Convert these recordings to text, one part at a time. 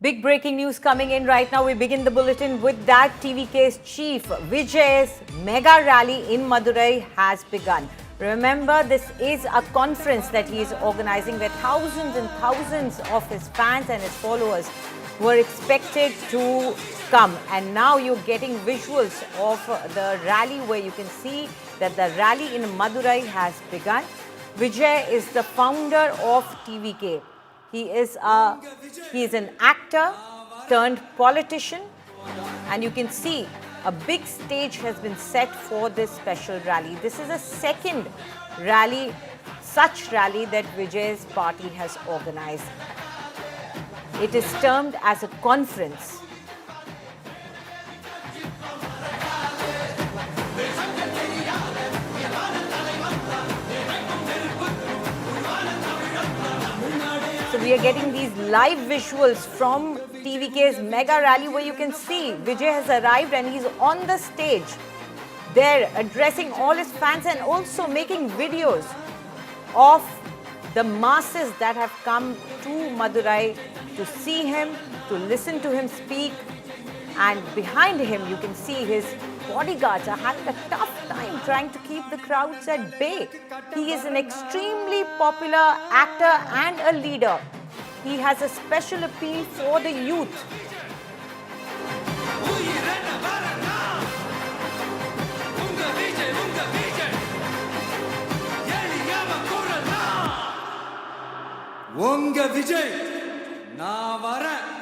Big breaking news coming in right now. We begin the bulletin with that TVK's chief. Vijay's mega rally in Madurai has begun. Remember, this is a conference that he is organizing where thousands and thousands of his fans and his followers were expected to come. And now you're getting visuals of the rally where you can see that the rally in Madurai has begun. Vijay is the founder of TVK. He is an actor turned politician, and you can see a big stage has been set for this special rally. This is a second rally, such rally that Vijay's party has organized. It is termed as a conference. So we are getting these live visuals from TVK's mega rally where you can see Vijay has arrived and he's on the stage there addressing all his fans and also making videos of the masses that have come to Madurai to see him, to listen to him speak. And behind him you can see his bodyguards are having a tough time trying to keep the crowds at bay. He is an extremely popular actor and a leader. He has a special appeal for the youth. Unga Vijay, na vara.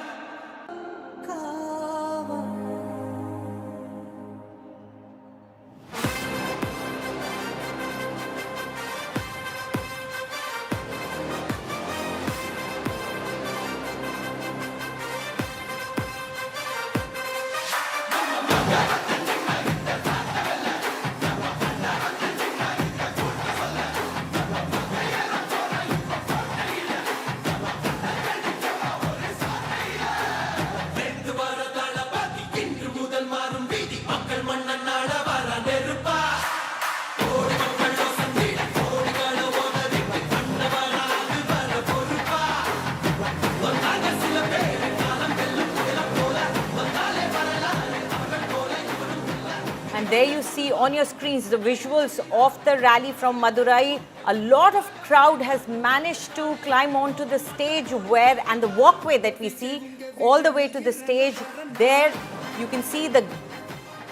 And there you see on your screens the visuals of the rally from Madurai. A lot of crowd has managed to climb onto the stage and the walkway that we see all the way to the stage. There you can see the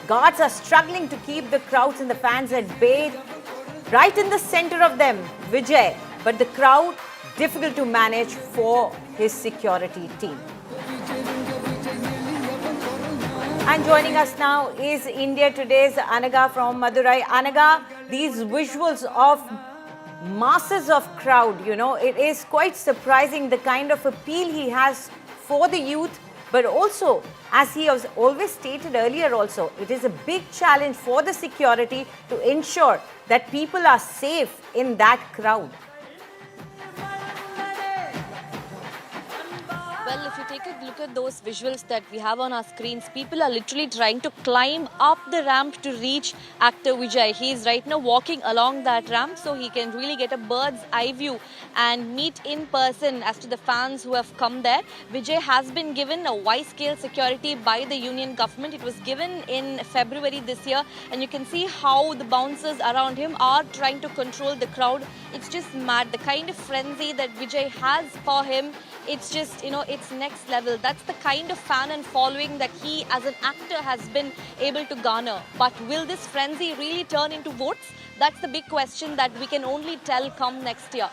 guards are struggling to keep the crowds and the fans at bay. Right in the center of them, Vijay. But the crowd, difficult to manage for his security team. And joining us now is India Today's Anaga from Madurai. Anaga, these visuals of masses of crowd, it is quite surprising the kind of appeal he has for the youth, but also, as he has always stated earlier also, it is a big challenge for the security to ensure that people are safe in that crowd. Well, if you take a look at those visuals that we have on our screens, people are literally trying to climb up the ramp to reach actor Vijay. He is right now walking along that ramp so he can really get a bird's eye view and meet in person as to the fans who have come there. Vijay has been given a wide-scale security by the union government. It was given in February this year, and you can see how the bouncers around him are trying to control the crowd. It's just mad. The kind of frenzy that Vijay has for him, it's just, it's next level. That's the kind of fan and following that he as an actor has been able to garner. But will this frenzy really turn into votes? That's the big question that we can only tell come next year.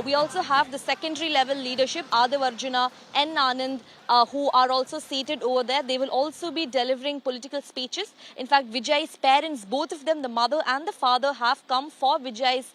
We also have the secondary level leadership, Adav Arjuna, N. Anand, who are also seated over there. They will also be delivering political speeches. In fact, Vijay's parents, both of them, the mother and the father, have come for Vijay's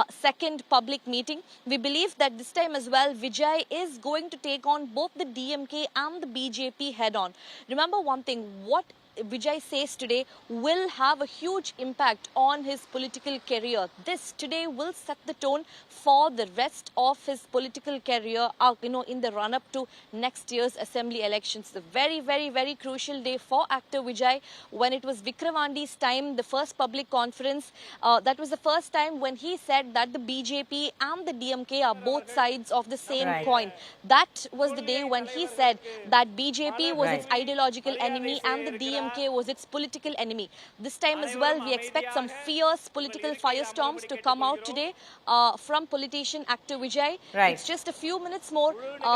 second public meeting. We believe that this time as well, Vijay is going to take on both the DMK and the BJP head on. Remember one thing, what Vijay says today will have a huge impact on his political career. This today will set the tone for the rest of his political career, in the run-up to next year's assembly elections. The very, very, very crucial day for actor Vijay. When it was Vikramandi's time, the first public conference, that was the first time when he said that the BJP and the DMK are both sides of the same coin. That was the day when he said that BJP was its ideological enemy and the DMK was its political enemy. This time as well, we expect some fierce political firestorms to come out today from politician actor Vijay. It's just a few minutes more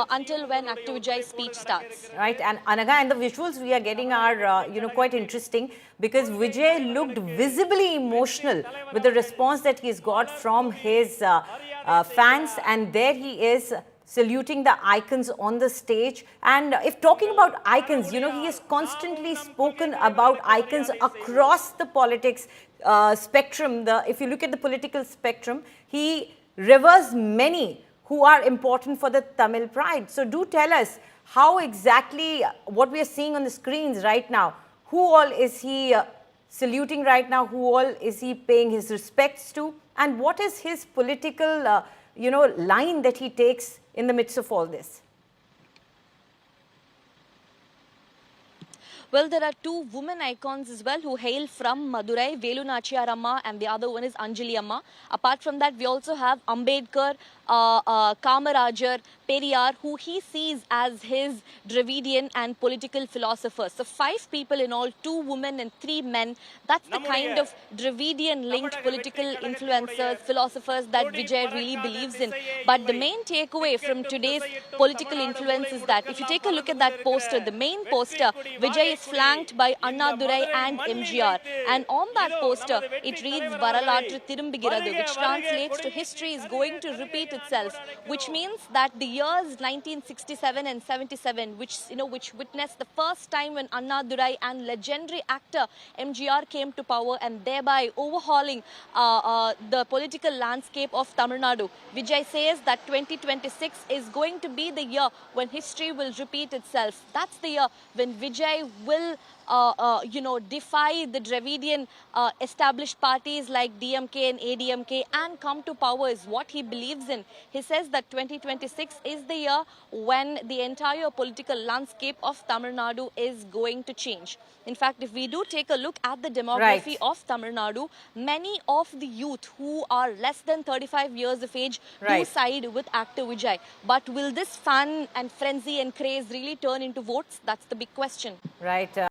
until when actor Vijay's speech starts. Right, and Anaga, and the visuals we are getting are, quite interesting because Vijay looked visibly emotional with the response that he's got from his fans, and there he is saluting the icons on the stage. And if talking about icons, he has constantly spoken about icons across the politics spectrum. If you look at the political spectrum, he reveres many who are important for the Tamil pride. So do tell us how exactly what we are seeing on the screens right now. Who all is he saluting right now? Who all is he paying his respects to? And what is his political, line that he takes in the midst of all this? Well, there are two women icons as well who hail from Madurai, Velu Nachiyar Amma, and the other one is Anjali Amma. Apart from that, we also have Ambedkar, Kamarajar, Periyar, who he sees as his Dravidian and political philosophers. So 5 people in all, 2 women and 3 men. That's the kind of Dravidian-linked political influencers, philosophers that Vijay really believes in. But the main takeaway from today's political influence is that if you take a look at that poster, the main poster, Vijay is flanked by Annadurai and MGR. And on that poster, it reads Varalatru Thirumbigiradu, which translates to history is going to repeat itself, which means that the years 1967 and 77, which witnessed the first time when Annadurai and legendary actor MGR came to power and thereby overhauling the political landscape of Tamil Nadu. Vijay says that 2026 is going to be the year when history will repeat itself. That's the year when Vijay will defy the Dravidian established parties like DMK and ADMK and come to power is what he believes in. He says that 2026 is the year when the entire political landscape of Tamil Nadu is going to change. In fact, if we do take a look at the demography of Tamil Nadu, many of the youth who are less than 35 years of age do side with actor Vijay. But will this fun and frenzy and craze really turn into votes? That's the big question. Right.